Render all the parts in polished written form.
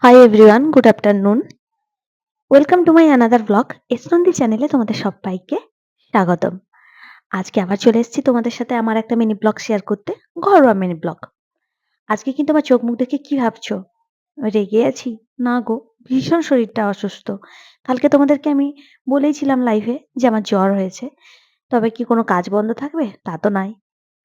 High everyone, good afternoon. Welcome to my another blog. এসনন্দি চ্যানেলে তোমাদের সবাইকে স্বাগতম। আজকে আবার চলে এসেছি তোমাদের সাথে আমার একটা মিনি ব্লগ শেয়ার করতে, ঘরোয়া মিনি ব্লগ। আজকে কিন্তু আমার চোখ মুখ দেখে কি ভাবছো? রেগে আছি? না গো, ভীষণ শরীরটা অসুস্থ। কালকে তোমাদেরকে আমি বলেইছিলাম লাইভে যে আমার জ্বর হয়েছে। তবে কি কোনো কাজ বন্ধ থাকবে? তা তো নয়।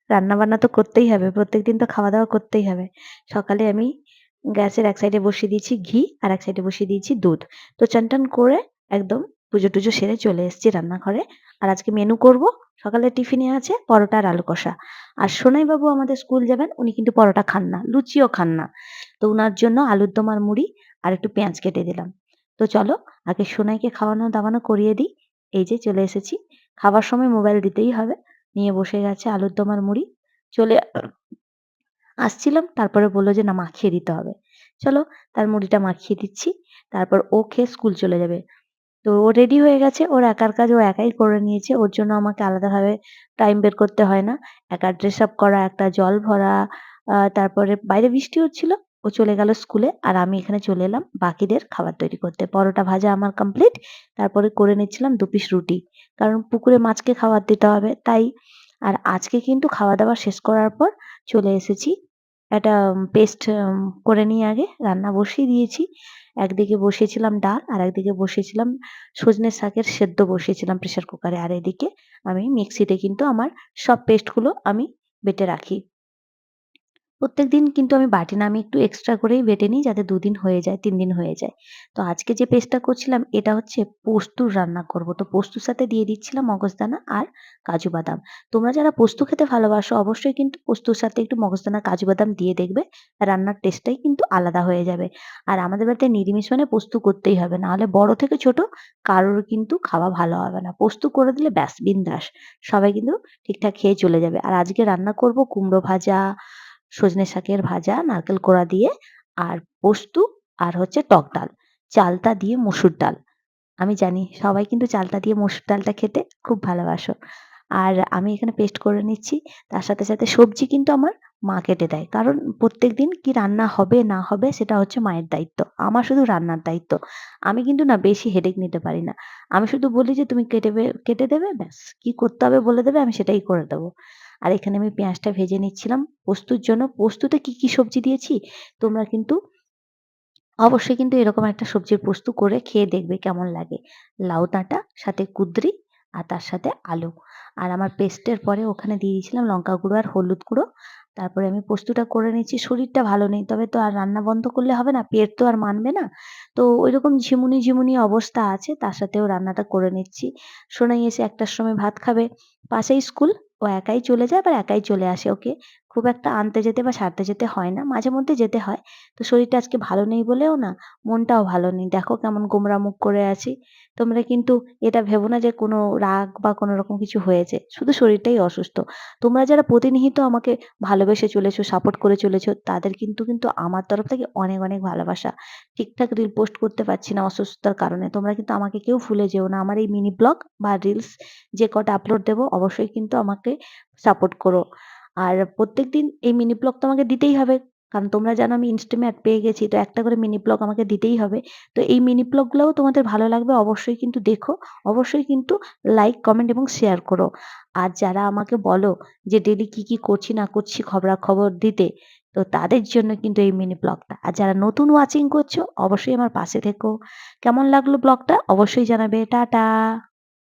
রান্নাবান্না তো করতেই হবে। প্রত্যেকদিন তো খাওয়া-দাওয়া করতেই হবে। সকালে আমি গ্যাসের এক সাইডে বসিয়ে দিয়েছি ঘি, আর এক সাইডে বসিয়ে দিয়েছি দুধ। তো চান-টান করে একদম পুজো-টুজো সেরে চলে এসেছি রান্নাঘরে। আর আজকে মেনু করব। সকালের টিফিনে আছে পরোটা আর আলু কষা। আর সোনাইবাবু আমাদের স্কুল যাবেন, উনি কিন্তু পরোটা খান না, লুচিও খান না। তো উনার জন্য আলুর দম আর মুড়ি আর একটু পেঁয়াজ কেটে দিলাম। তো চলো আগে সোনাইকে খাওয়ানো-দাওয়ানো করিয়ে দিই। এই যে চলে এসেছি। খাবার সময় মোবাইল দিতেই হবে। নিয়ে বসে গেছে আলুর দম আর মুড়ি। চলে আসছিলাম, তারপরে বলল যে, "না মাখিয়ে দিতে হবে।" চলো তার মুড়িটা মাখিয়ে দিচ্ছি। তারপর ও খেয়ে স্কুল চলে যাবে। তো ও রেডি হয়ে গেছে। ওর একার কাজ ও একাই করে নিয়েছে। ওর জন্য আমাকে আলাদাভাবে টাইম বের করতে হয় না। একা ড্রেস আপ করা, একটা জল ভরা, তারপরে বাইরে বৃষ্টি হচ্ছিল। ও চলে গেল স্কুলে। আর আমি এখানে চলে এলাম বাকিদের খাবার তৈরি করতে। পরোটা ভাজা আমার কমপ্লিট। তারপরে করে নিচ্ছিলাম ২ পিস রুটি। কারণ পুকুরে মাছকে খাবার দিতে হবে তাই। আর আজকে কিন্তু খাওয়া-দাওয়া শেষ করার পর চলে এসেছি। একটা পেস্ট করে নিয়ে আগে রান্না বসিয়ে দিয়েছি। একদিকে বসিয়েছিলাম ডাল, আর একদিকে বসিয়েছিলাম সজনে শাকের সেদ্ধ বসিয়েছিলাম প্রেশার কুকারে। আর এদিকে আমি মিক্সিতে কিন্তু আমার সব পেস্টগুলো আমি বেটে রাখি। প্রত্যেকদিন কিন্তু আমি বাটি না, আমি একটু এক্সট্রা করেই বেটে নিই যাতে ২ দিন হয়ে যায়, ৩ দিন হয়ে যায়। তো আজকে যে পেস্টটা করছিলাম এটা হচ্ছে পোস্তুর রান্না করব। তো পোস্তুর সাথে দিয়ে দিচ্ছিলাম মগজদানা আর কাজু বাদাম। তোমরা যারা পোস্ত খেতে ভালোবাসো অবশ্যই কিন্তু পোস্তুর সাথে একটু মগজদানা, কাজু বাদাম দিয়ে দেখবে। রান্নার টেস্টটাই কিন্তু আলাদা হয়ে যাবে। আর আমাদের বাড়িতে নিরামিষ মানে পোস্ত করতেই হবে। নাহলে বড় থেকে ছোট কারোর কিন্তু খাওয়া ভালো হবে না। পোস্ত করে দিলে ব্যাস বিন্দাস। সবাই কিন্তু ঠিকঠাক খেয়ে চলে যাবে। আর আজকে রান্না করব কুমড়ো ভাজা, সজনে শাকের ভাজা নারকেল কোড়া দিয়ে, আর পোস্তু, আর হচ্ছে টক ডাল। চালতা দিয়ে মসুর ডাল। আমি জানি সবাই কিন্তু চালতা দিয়ে মসুর ডালটা খেতে খুব ভালোবাসো। আর আমি এখানে পেস্ট করে নিচ্ছি। তার সাথে, সাথে সবজি কিন্তু আমার মা কেটে দেয়। কারণ প্রত্যেকদিন কি রান্না হবে না হবে সেটা হচ্ছে মায়ের দায়িত্ব। আমার শুধু রান্নার দায়িত্ব। আমি কিন্তু না বেশি হেডেক নিতে পারি না। আমি শুধু বলি যে, "তুমি কেটে দেবে ব্যাস। কি করতে হবে বলে দেবে আমি সেটাই করে দেব।" আর এখানে আমি পেঁয়াজটা ভেজে নিচ্ছিলাম পোস্তুর জন্য। পোস্তুতে কি সবজি দিয়েছি তোমরা কিন্তু অবশ্যই কিন্তু এরকম একটা সবজির পোস্ত করে খেয়ে দেখবে কেমন লাগে। লাউ ডাঁটা, সাথে কুঁদরি, আর তার সাথে আলু। আর আমার পেস্টের পরে ওখানে দিয়ে দিয়েছিলাম লঙ্কা গুঁড়ো আর হলুদ গুঁড়ো। তারপরে আমি পোস্তটা করে নিচ্ছি। শরীরটা ভালো নেই। তবে তো আর রান্না বন্ধ করলে হবে না। পেট তো আর মানবে না। তো ঐরকম ঝিমুনি অবস্থা আছে। তার সাথেও রান্নাটা করে নিচ্ছি। সোনাই এসে ১ টার সময় ভাত খাবে। পাশেই স্কুল। ও একাই চলে যায় আবার একাই চলে আসে। ওকে খুব একটা আনতে যেতে বা ছাড়তে যেতে হয় না। মাঝে মধ্যে যেতে হয়। তো শরীরটা আজকে ভালো নেই বলেও না মনটাও ভালো নেই। দেখো কেমন গোমড়া মুখ করে আছি। তোমরা কিন্তু এটা ভেবো না যে কোনো রাগ বা কোনো রকম কিছু হয়েছে। শুধু শরীরটাই অসুস্থ। তোমরা যারা প্রতিনিয়ত আমাকে ভালোবেসে চলেছো, সাপোর্ট করে চলেছো তাদের কিন্তু আমার তরফ থেকে অনেক, অনেক ভালোবাসা। ঠিকঠাক রিল পোস্ট করতে পারছি না অসুস্থতার কারণে। তোমরা কিন্তু আমাকে কেউ ভুলে যেও না। আমার এই মিনি ব্লগ বা রিলস যে কটা আপলোড দেবো অবশ্যই কিন্তু আমাকে সাপোর্ট করো। আর প্রত্যেকদিন এই মিনি ব্লগ তো আমাকে দিতেই হবে। কারণ তোমরা জানো আমি ইনস্টাম্যাট পেয়ে গেছি। তো একটা করে মিনি ব্লগ আমাকে দিতেই হবে। তো এই মিনি ব্লগ গুলোও তোমাদের ভালো লাগবে অবশ্যই কিন্তু দেখো। অবশ্যই কিন্তু লাইক, কমেন্ট এবং শেয়ার করো। আর যারা আমাকে বলো যে ডেইলি কি করছি না করছি খবরাখবর দিতে, তো তাদের জন্য কিন্তু এই মিনি ব্লগটা। আর যারা নতুন ওয়াচিং করছো অবশ্যই আমার পাশে থেকো। কেমন লাগলো ব্লগটা অবশ্যই জানাবে। টাটা।